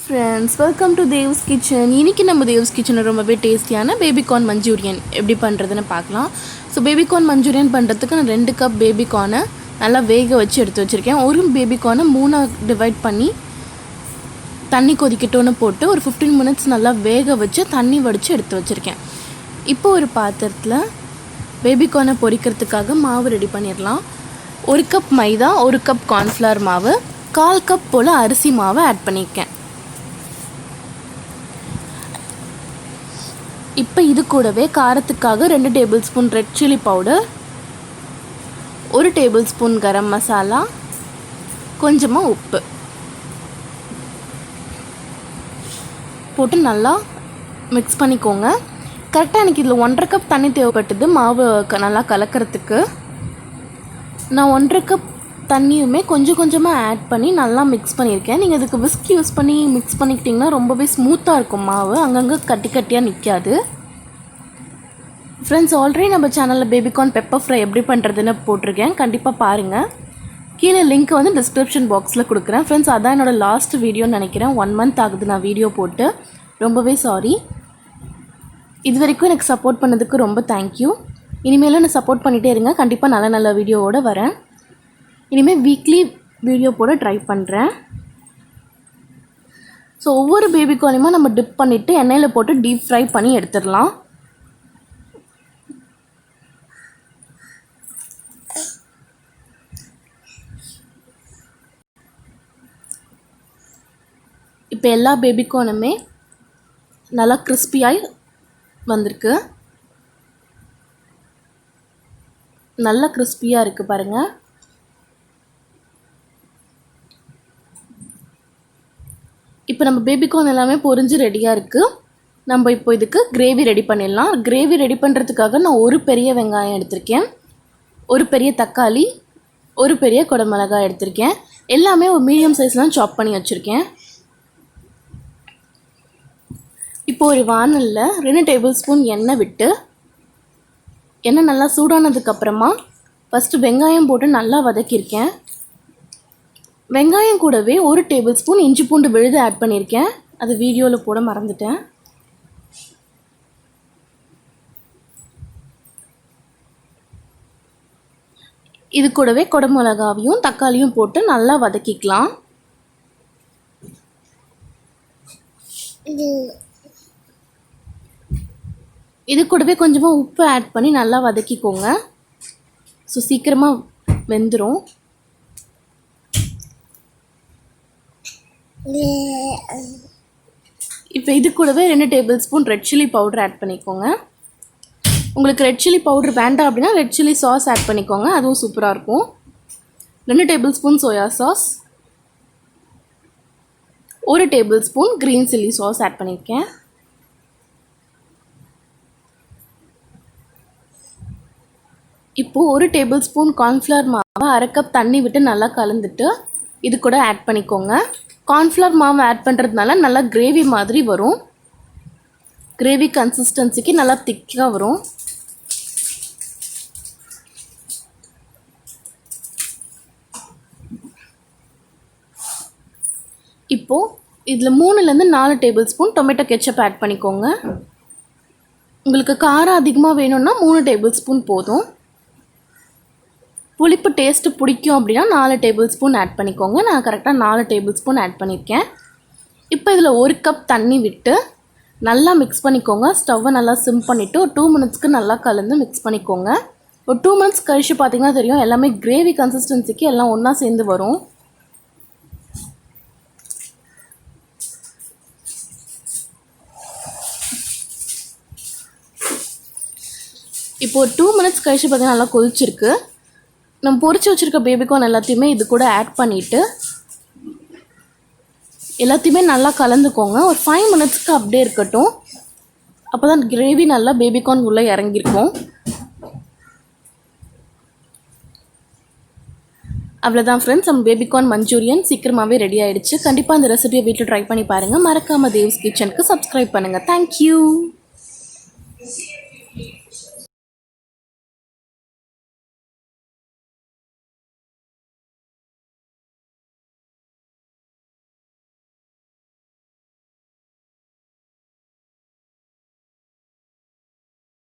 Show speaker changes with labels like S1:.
S1: Friends, welcome to Dev's kitchen. இன்றைக்கி நம்ம தேவ்ஸ் கிச்சனில் ரொம்பவே டேஸ்டியான பேபிகார்ன் மஞ்சூரியன் எப்படி பண்ணுறதுன்னு பார்க்கலாம். ஸோ பேபிகார்ன் மஞ்சூரியன் பண்ணுறதுக்கு நான் 2 கப் பேபிகார்னை நல்லா வேக வச்சு எடுத்து வச்சுருக்கேன். ஒரு பேபிகார்னை 3 டிவைட் பண்ணி தண்ணி கொதிக்கட்டும்னு போட்டு ஒரு 15 மினிட்ஸ் நல்லா வேக வச்சு தண்ணி வடித்து எடுத்து வச்சுருக்கேன். இப்போ ஒரு பாத்திரத்தில் பேபிகார்னை பொரிக்கிறதுக்காக மாவு ரெடி பண்ணிடலாம். 1 கப் மைதா, 1 கப் கார்ன்ஃப்ளவர் மாவு, 1/4 கப் போல் அரிசி மாவை ஆட் பண்ணியிருக்கேன். இப்போ இது கூடவே காரத்துக்காக 2 tablespoon red chilli powder, 1 tablespoon garam masala, கொஞ்சமாக உப்பு போட்டு நல்லா மிக்ஸ் பண்ணிக்கோங்க. கரெக்டாக எனக்கு இதில் 1.5 கப் தண்ணி தேவைப்பட்டது மாவு நல்லா கலக்கிறதுக்கு. நான் 1.5 கப் தண்ணியுமே கொஞ்சம் கொஞ்சமாக ஆட் பண்ணி நல்லா மிக்ஸ் பண்ணியிருக்கேன். நீங்கள் இதுக்கு விஸ்க் யூஸ் பண்ணி மிக்ஸ் பண்ணிக்கிட்டிங்கன்னா ரொம்பவே ஸ்மூத்தாக இருக்கும் மாவு, அங்கங்கே கட்டி கட்டியாக நிற்காது. ஃப்ரெண்ட்ஸ், ஆல்ரெடி நம்ம சேனலில் பேபிகார்ன் பெப்பர் ஃப்ரை எப்படி பண்ணுறதுன்னு போட்டிருக்கேன், கண்டிப்பாக பாருங்கள். கீழே லிங்க் வந்து டிஸ்கிரிப்ஷன் பாக்ஸில் கொடுக்குறேன். ஃப்ரெண்ட்ஸ், அதான் என்னோடய லாஸ்ட் வீடியோன்னு நினைக்கிறேன். 1 மந்த் ஆகுது நான் வீடியோ போட்டு, ரொம்பவே சாரி. இது வரைக்கும் எனக்கு சப்போர்ட் பண்ணதுக்கு ரொம்ப தேங்க்யூ. இனிமேலும் நான் சப்போர்ட் பண்ணிகிட்டே இருங்க, கண்டிப்பாக நல்ல நல்ல வீடியோவோடு வரேன். இனிமேல் வீக்லி வீடியோ போட ட்ரை பண்ணுறேன். ஸோ ஒவ்வொரு பேபிகார்னையுமே நம்ம டிப் பண்ணிவிட்டு எண்ணெயில் போட்டு டீப் ஃப்ரை பண்ணி எடுத்துடலாம். இப்போ எல்லா பேபிகார்னுமே நல்லா கிறிஸ்பியாகி வந்திருக்கு. நல்லா கிறிஸ்பியாக இருக்குது பாருங்கள். இப்போ நம்ம பேபிகார்ன் எல்லாமே பொரிஞ்சு ரெடியாக இருக்குது. நம்ம இப்போ இதுக்கு கிரேவி ரெடி பண்ணிடலாம். கிரேவி ரெடி பண்ணுறதுக்காக நான் 1 பெரிய வெங்காயம் எடுத்திருக்கேன், 1 பெரிய தக்காளி, 1 பெரிய குடமிளகாய் எடுத்திருக்கேன். எல்லாமே ஒரு மீடியம் சைஸ்லாம் சாப் பண்ணி வச்சுருக்கேன். இப்போ ஒரு வானலில் 2 டேபிள் ஸ்பூன் எண்ணெய் விட்டு, எண்ணெய் நல்லா சூடானதுக்கப்புறமா ஃபஸ்ட்டு வெங்காயம் போட்டு நல்லா வதக்கியிருக்கேன். வெங்காயம் கூடவே 1 டேபிள் ஸ்பூன் இஞ்சி பூண்டு விழுது ஆட் பண்ணியிருக்கேன். அது வீடியோவில் போட மறந்துட்டேன். இது கூடவே குடமிளகாவையும் தக்காளியும் போட்டு நல்லா வதக்கிக்கலாம். இது கூடவே கொஞ்சமாக உப்பு ஆட் பண்ணி நல்லா வதக்கிக்கோங்க. ஸோ சீக்கிரமாக வெந்துடும். இப்போ இது கூடவே 2 tablespoon red chilli powder add பண்ணிக்கோங்க. உங்களுக்கு ரெட் சில்லி பவுடர் வேண்டாம் அப்படின்னா ரெட் சில்லி சாஸ் ஆட் பண்ணிக்கோங்க, அதுவும் சூப்பராக இருக்கும். 2 tablespoon soya sauce, 1 tablespoon green chilli sauce add பண்ணியிருக்கேன். இப்போது 1 டேபிள் ஸ்பூன் கார்ன்ஃப்ளவர் மாவை 1/2 கப் தண்ணி விட்டு நல்லா கலந்துட்டு இது கூட ஆட் பண்ணிக்கோங்க. கார்ன்ஃப்ளவர் மாவு ஆட் பண்ணுறதுனால நல்லா கிரேவி மாதிரி வரும். கிரேவி கன்சிஸ்டன்சிக்கு நல்லா திக்காக வரும். இப்போது இதில் 3லேருந்து 4 tablespoon tomato ketchup add பண்ணிக்கோங்க. உங்களுக்கு காரம் அதிகமாக வேணும்னா 3 டேபிள் ஸ்பூன் போதும். புளிப்பு டேஸ்ட்டு பிடிக்கும் அப்படின்னா 4 டேபிள் ஸ்பூன் ஆட் பண்ணிக்கோங்க. நான் கரெக்டாக 4 டேபிள் ஸ்பூன் ஆட் பண்ணியிருக்கேன். இப்போ இதில் 1 கப் தண்ணி விட்டு நல்லா மிக்ஸ் பண்ணிக்கோங்க. ஸ்டவ்வை நல்லா சிம் பண்ணிவிட்டு ஒரு 2 மினிட்ஸ்க்கு நல்லா கலந்து மிக்ஸ் பண்ணிக்கோங்க. ஒரு 2 மினிட்ஸ் கழிச்சு பார்த்திங்கன்னா தெரியும், எல்லாமே கிரேவி கன்சிஸ்டன்சிக்கு எல்லாம் ஒன்றா சேர்ந்து வரும். இப்போ ஒரு 2 மினிட்ஸ் கழிச்சு பார்த்திங்கன்னா நல்லா கொதிச்சிருக்கு. நம்ம பொரிச்சு வச்சுருக்க பேபிகார்ன் எல்லாத்தையுமே இது கூட ஆட் பண்ணிவிட்டு எல்லாத்தையுமே நல்லா கலந்துக்கோங்க. ஒரு 5 மினிட்ஸ்க்கு அப்படியே இருக்கட்டும். அப்போ தான் கிரேவி நல்லா பேபிகார்ன் உள்ளே இறங்கியிருக்கும். அவ்வளோதான் ஃப்ரெண்ட்ஸ், நம்ம பேபிகார்ன் மஞ்சூரியன் சீக்கிரமாகவே ரெடி ஆகிடுச்சு. கண்டிப்பாக அந்த ரெசிபியை வீட்டில் ட்ரை பண்ணி பாருங்கள். மறக்காமல் தேவ்ஸ் கிச்சனுக்கு சப்ஸ்கிரைப் பண்ணுங்கள். தேங்க்யூ.